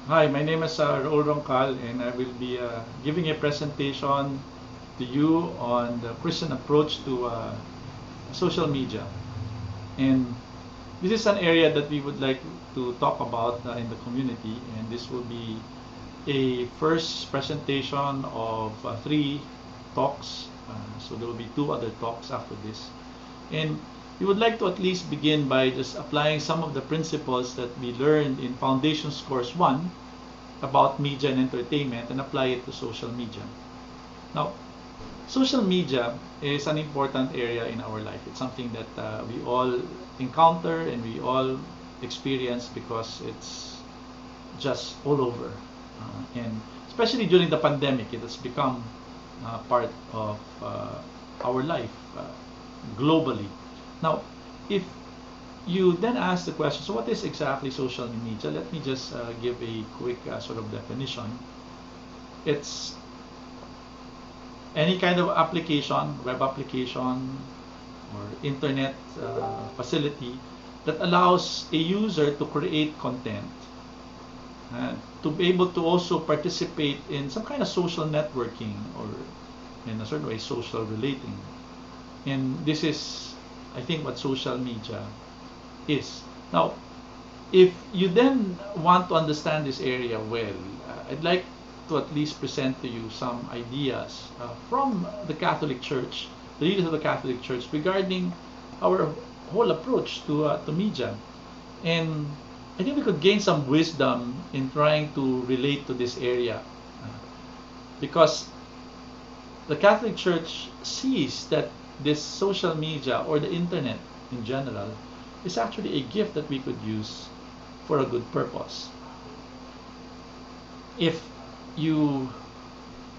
Hi, my name is Raoul Roncal, and I will be giving a presentation to you on the Christian approach to social media. And this is an area that we would like to talk about in the community, and this will be a first presentation of three talks. So there will be two other talks after this. And we would like to at least begin by just applying some of the principles that we learned in Foundations Course 1 about media and entertainment and apply it to social media. Now, social media is an important area in our life. It's something that we all encounter and we all experience because it's just all over. And especially during the pandemic, it has become part of our life globally. Now, if you then ask the question, so what is exactly social media? Let me just give a quick sort of definition. It's any kind of application, web application, or internet facility that allows a user to create content, to be able to also participate in some kind of social networking or in a certain way social relating. And this is, I think, what social media is. Now, if you then want to understand this area well, I'd like to at least present to you some ideas from the Catholic Church, the leaders of the Catholic Church, regarding our whole approach to media. And I think we could gain some wisdom in trying to relate to this area because the Catholic Church sees that this social media or the internet in general is actually a gift that we could use for a good purpose. If you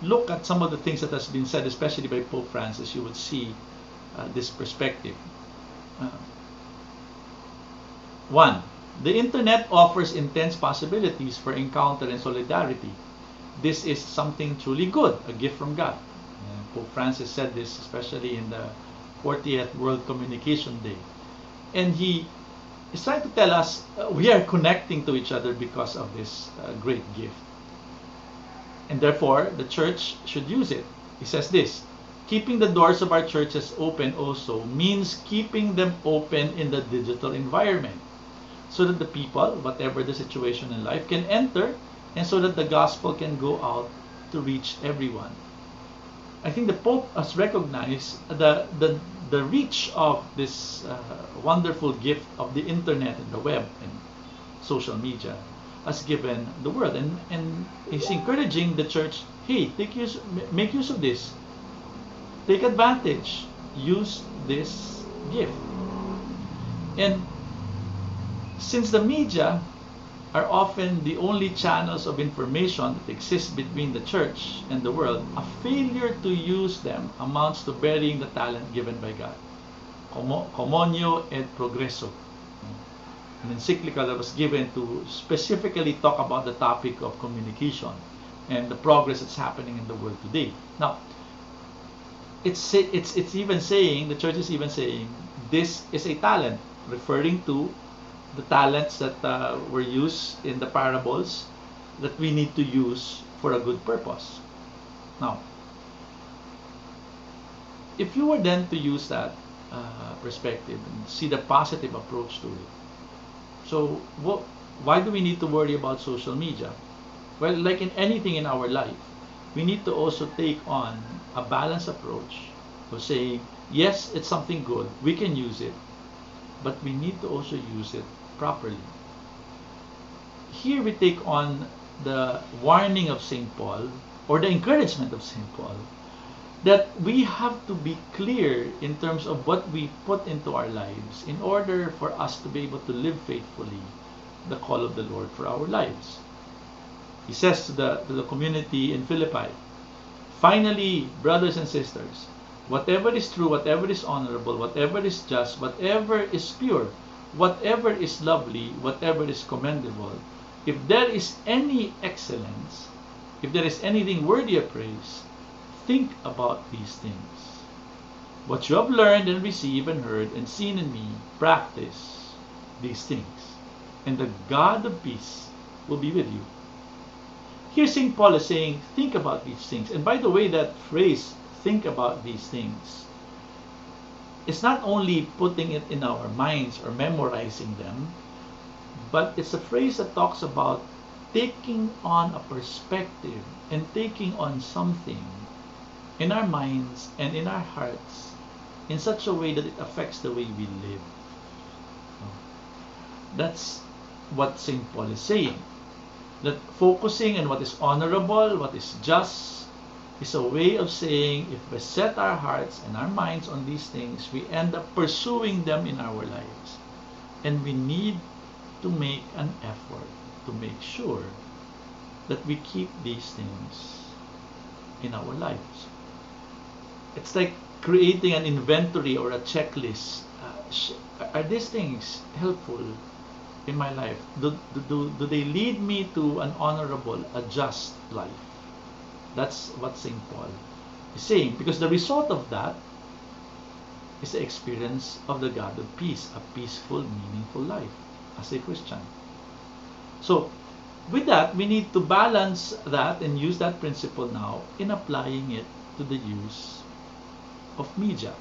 look at some of the things that has been said, especially by Pope Francis, you would see this perspective. Uh, One, the internet offers intense possibilities for encounter and solidarity. This is something truly good, a gift from God. Pope Francis said this especially in the 40th World Communication Day. And he is trying to tell us we are connecting to each other because of this great gift. And therefore, the church should use it. He says this, keeping the doors of our churches open also means keeping them open in the digital environment so that the people, whatever the situation in life, can enter and so that the gospel can go out to reach everyone. I think the Pope has recognized the reach of this wonderful gift of the internet and the web and social media has given the world, and he's encouraging the church, hey, make use of this, take advantage, use this gift. And since the media are often the only channels of information that exist between the church and the world, a failure to use them amounts to burying the talent given by God. Communio et progresso. An encyclical that was given to specifically talk about the topic of communication and the progress that's happening in the world today. Now, it's even saying, the church is even saying, this is a talent, referring to the talents that were used in the parables that we need to use for a good purpose. Now, if you were then to use that perspective and see the positive approach to it, so why do we need to worry about social media? Well, like in anything in our life, we need to also take on a balanced approach of saying, yes, it's something good, we can use it, but we need to also use it properly. Here we take on the warning of St. Paul, or the encouragement of St. Paul, that we have to be clear in terms of what we put into our lives in order for us to be able to live faithfully the call of the Lord for our lives. He says to the community in Philippi, finally, brothers and sisters, whatever is true, whatever is honorable, whatever is just, whatever is pure, whatever is lovely, whatever is commendable, if there is any excellence, if there is anything worthy of praise, think about these things. What you have learned and received and heard and seen in me, practice these things. And the God of peace will be with you. here St. Paul is saying, think about these things. And by the way, that phrase, think about these things, it's not only putting it in our minds or memorizing them, but it's a phrase that talks about taking on a perspective and taking on something in our minds and in our hearts in such a way that it affects the way we live. That's what St. Paul is saying. That focusing on what is honorable, what is just, is a way of saying if we set our hearts and our minds on these things, we end up pursuing them in our lives. And we need to make an effort to make sure that we keep these things in our lives. It's like creating an inventory or a checklist. Are these things helpful in my life? Do they lead me to an honorable, a just life? That's what St. Paul is saying, because the result of that is the experience of the God of peace, a peaceful, meaningful life as a Christian. So with that, we need to balance that and use that principle now in applying it to the use of media.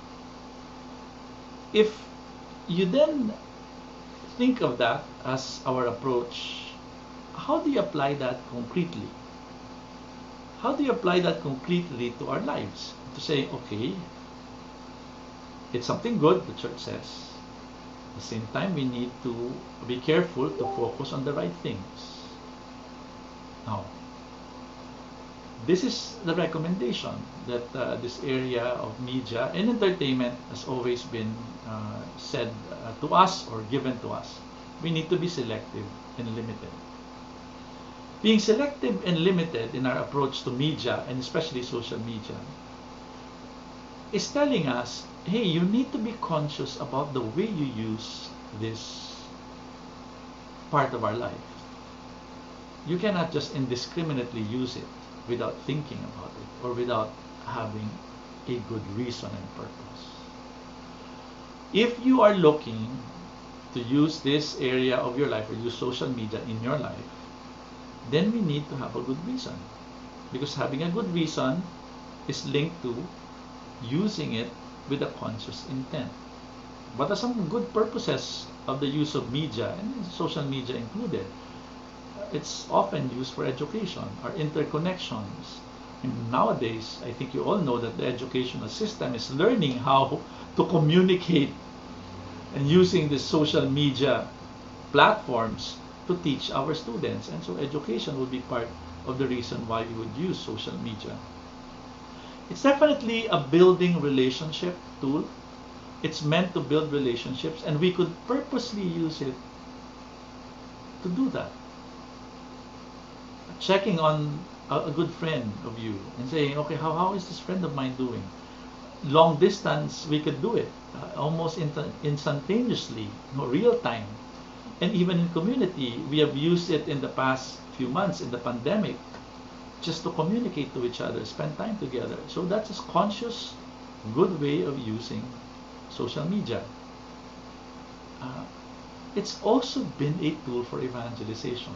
If you then think of that as our approach, how do you apply that concretely? How do you apply that concretely to our lives? To say, okay, it's something good, the church says. At the same time, we need to be careful to focus on the right things. Now, this is the recommendation that this area of media and entertainment has always been said to us or given to us. We need to be selective and limited. Being selective and limited in our approach to media, and especially social media, is telling us, hey, you need to be conscious about the way you use this part of our life. You cannot just indiscriminately use it without thinking about it or without having a good reason and purpose. If you are looking to use this area of your life or use social media in your life, then we need to have a good reason, because having a good reason is linked to using it with a conscious intent. What are some good purposes of the use of media, and social media included? It's often used for education or interconnections. And nowadays, I think you all know that the educational system is learning how to communicate and using the social media platforms to teach our students. And so education will be part of the reason why we would use social media. It's definitely a building relationship tool. It's meant to build relationships, and we could purposely use it to do that. Checking on a good friend of you and saying, okay, how is this friend of mine doing? Long distance, we could do it almost instantaneously, real time. And even in community, we have used it in the past few months in the pandemic just to communicate to each other, spend time together. So that's a conscious, good way of using social media. It's also been a tool for evangelization.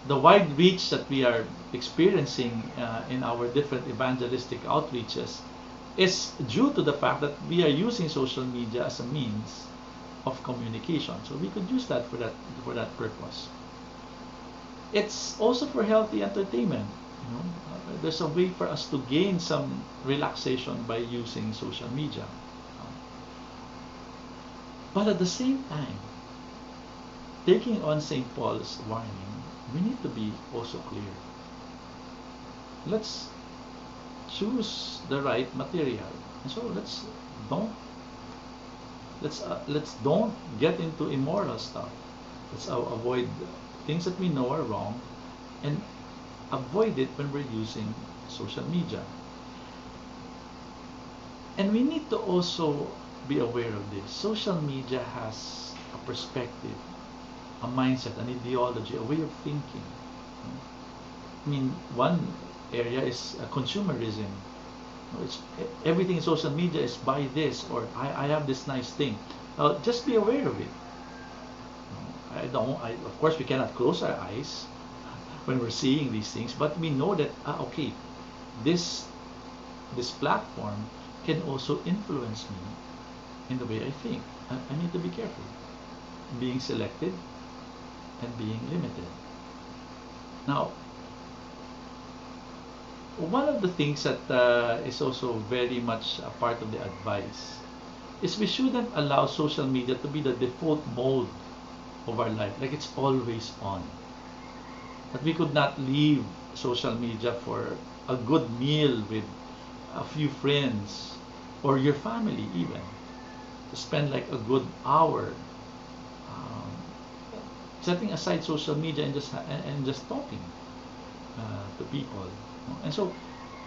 The wide reach that we are experiencing in our different evangelistic outreaches is due to the fact that we are using social media as a means of communication. So we could use that for that purpose. It's also for healthy entertainment. There's a way for us to gain some relaxation by using social media. But at the same time, taking on St. Paul's warning, we need to be also clear. Let's choose the right material. And so let's don't get into immoral stuff. Let's avoid things that we know are wrong, and avoid it when we're using social media. And we need to also be aware of this. Social media has a perspective, a mindset, an ideology, a way of thinking. I mean, one area is consumerism. Everything in social media is buy this, or I have this nice thing. Just be aware of it. Of course, we cannot close our eyes, when we're seeing these things, but we know that okay, this platform can also influence me in the way I think. I need to be careful, being selective and being limited. Now, one of the things that is also very much a part of the advice is we shouldn't allow social media to be the default mode of our life, like it's always on. That we could not leave social media for a good meal with a few friends or your family even, to spend like a good hour um, setting aside social media and just talking to people. And so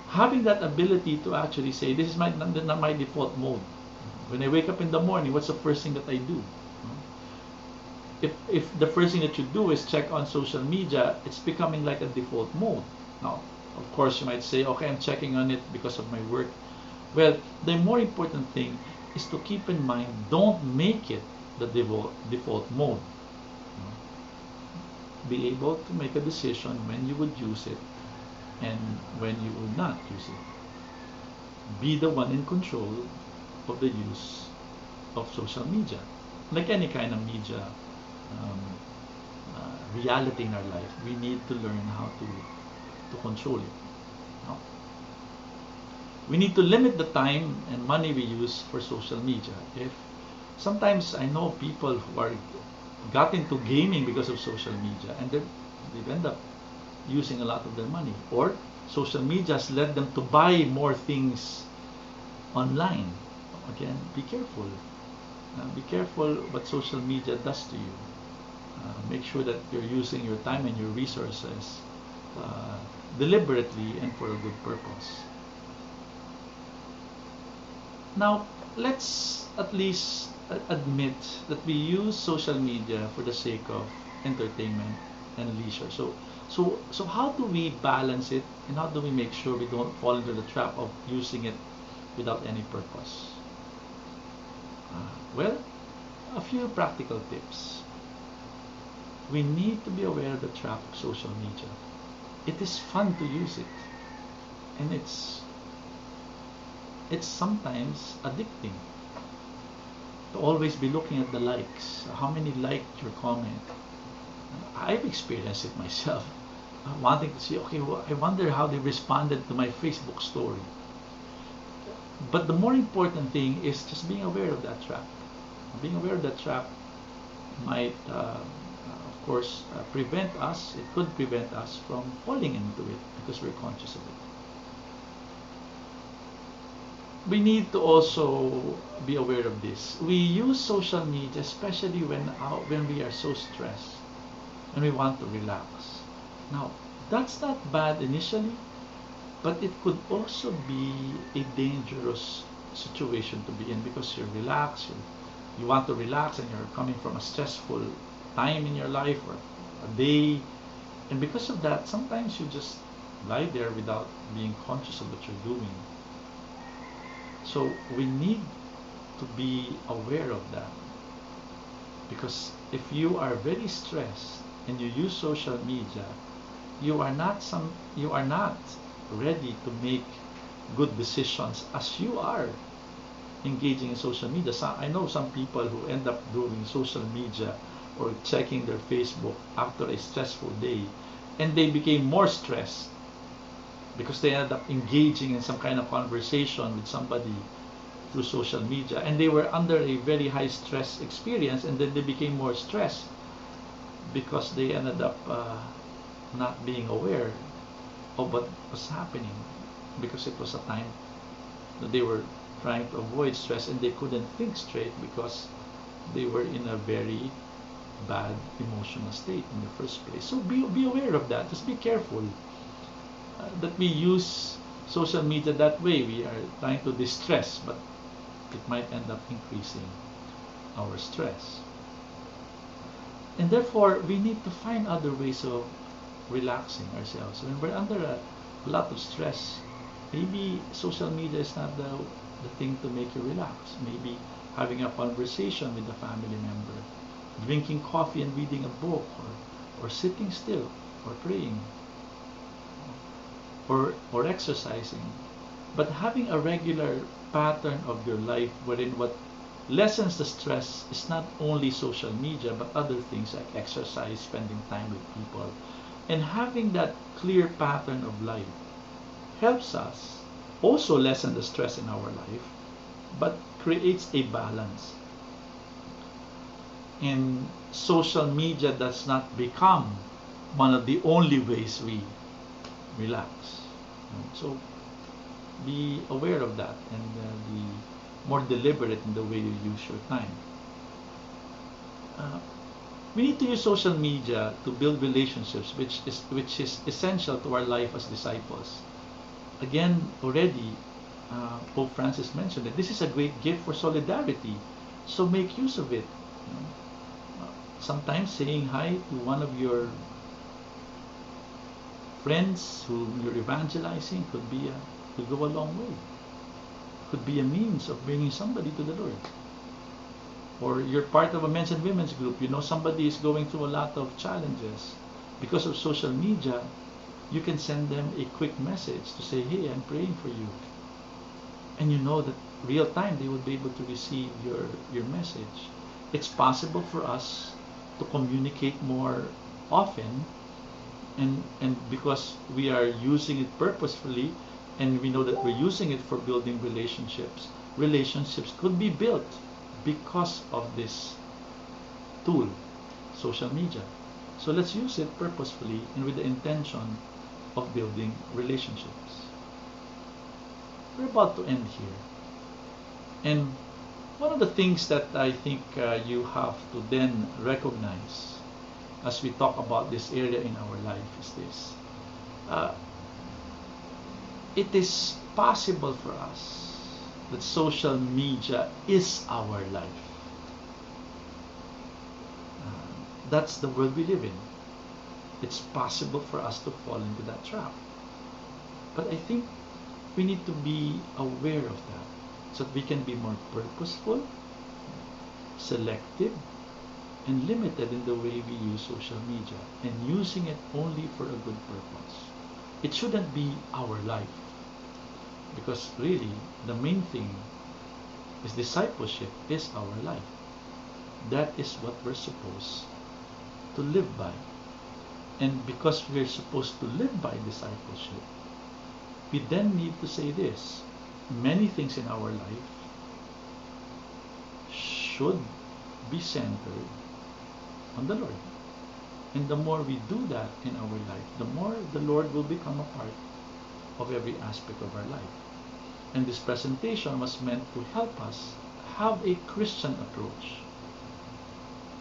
having that ability to actually say, this is not my default mode. When I wake up in the morning, what's the first thing that I do? If the first thing that you do is check on social media, it's becoming like a default mode. Now, of course, you might say, okay, I'm checking on it because of my work. Well, the more important thing is to keep in mind, don't make it the default mode. Be able to make a decision when you would use it and when you would not use it. Be the one in control of the use of social media. Like any kind of media, reality in our life, we need to learn how to control it. No? We need to limit the time and money we use for social media. If sometimes I know people who are got into gaming because of social media, and they end up using a lot of their money, or social media has led them to buy more things online. Again, be careful. Be careful what social media does to you. Make sure that you're using your time and your resources deliberately and for a good purpose. Now, let's at least admit that we use social media for the sake of entertainment and leisure. So how do we balance it, and how do we make sure we don't fall into the trap of using it without any purpose? Well, a few practical tips. We need to be aware of the trap of social media. It is fun to use it, and it's sometimes addicting to always be looking at the likes, how many liked your comment. I've experienced it myself, wanting to see, okay, well, I wonder how they responded to my Facebook story. But the more important thing is just being aware of that trap. Being aware of that trap might, of course, prevent us, it could prevent us from falling into it because we're conscious of it. We need to also be aware of this. We use social media especially when we are so stressed and we want to relax. Now, that's not bad initially, but it could also be a dangerous situation to be in because you're relaxed, you want to relax, and you're coming from a stressful time in your life or a day, and because of that, sometimes you just lie there without being conscious of what you're doing. So we need to be aware of that, because if you are very stressed and you use social media, you are not ready to make good decisions as you are engaging in social media. So I know some people who end up doing social media or checking their Facebook after a stressful day, and they became more stressed because they ended up engaging in some kind of conversation with somebody through social media, and they were under a very high stress experience, and then they became more stressed because they ended up not being aware of what was happening, because it was a time that they were trying to avoid stress and they couldn't think straight because they were in a very bad emotional state in the first place. So be aware of that. Just be careful that we use social media that way. We are trying to distress, but it might end up increasing our stress. And therefore, we need to find other ways of relaxing ourselves. When we're under a lot of stress, maybe social media is not the thing to make you relax. Maybe having a conversation with a family member, drinking coffee and reading a book, or sitting still, or praying or exercising, but having a regular pattern of your life wherein what lessens the stress is not only social media but other things like exercise, spending time with people, and having that clear pattern of life helps us also lessen the stress in our life, but creates a balance. And social media does not become one of the only ways we relax. So be aware of that and be more deliberate in the way you use your time. We need to use social media to build relationships, which is essential to our life as disciples. Again, already Pope Francis mentioned that this is a great gift for solidarity, so make use of it. Sometimes saying hi to one of your friends who you're evangelizing could go a long way. Could be a means of bringing somebody to the Lord. Or you're part of a men's and women's group. You know somebody is going through a lot of challenges. Because of social media, you can send them a quick message to say, hey, I'm praying for you. And you know that real time they will be able to receive your message. It's possible for us to communicate more often, and because we are using it purposefully, and we know that we're using it for building relationships could be built because of this tool, social media. So let's use it purposefully and with the intention of building relationships. We're about to end here. And one of the things that I think you have to then recognize as we talk about this area in our life is this. It is possible for us that social media is our life. That's the world we live in. It's possible for us to fall into that trap. But I think we need to be aware of that so that we can be more purposeful, selective, and limited in the way we use social media, and using it only for a good purpose. It shouldn't be our life, because really the main thing is discipleship is our life. That is what we're supposed to live by. And because we're supposed to live by discipleship, we then need to say this: many things in our life should be centered on the Lord. And the more we do that in our life, the more the Lord will become a part of every aspect of our life. And this presentation was meant to help us have a Christian approach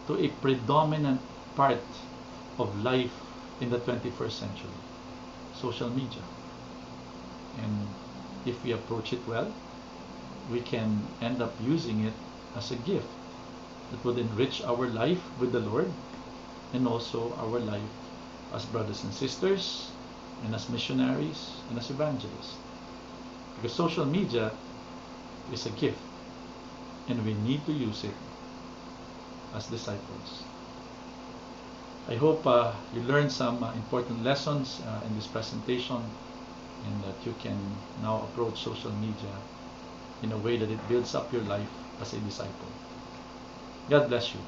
to a predominant part of life in the 21st century, social media. And if we approach it well, we can end up using it as a gift that would enrich our life with the Lord, and also our life as brothers and sisters, and as missionaries, and as evangelists. Because social media is a gift, and we need to use it as disciples. I hope you learned some important lessons in this presentation, and that you can now approach social media in a way that it builds up your life as a disciple. God bless you.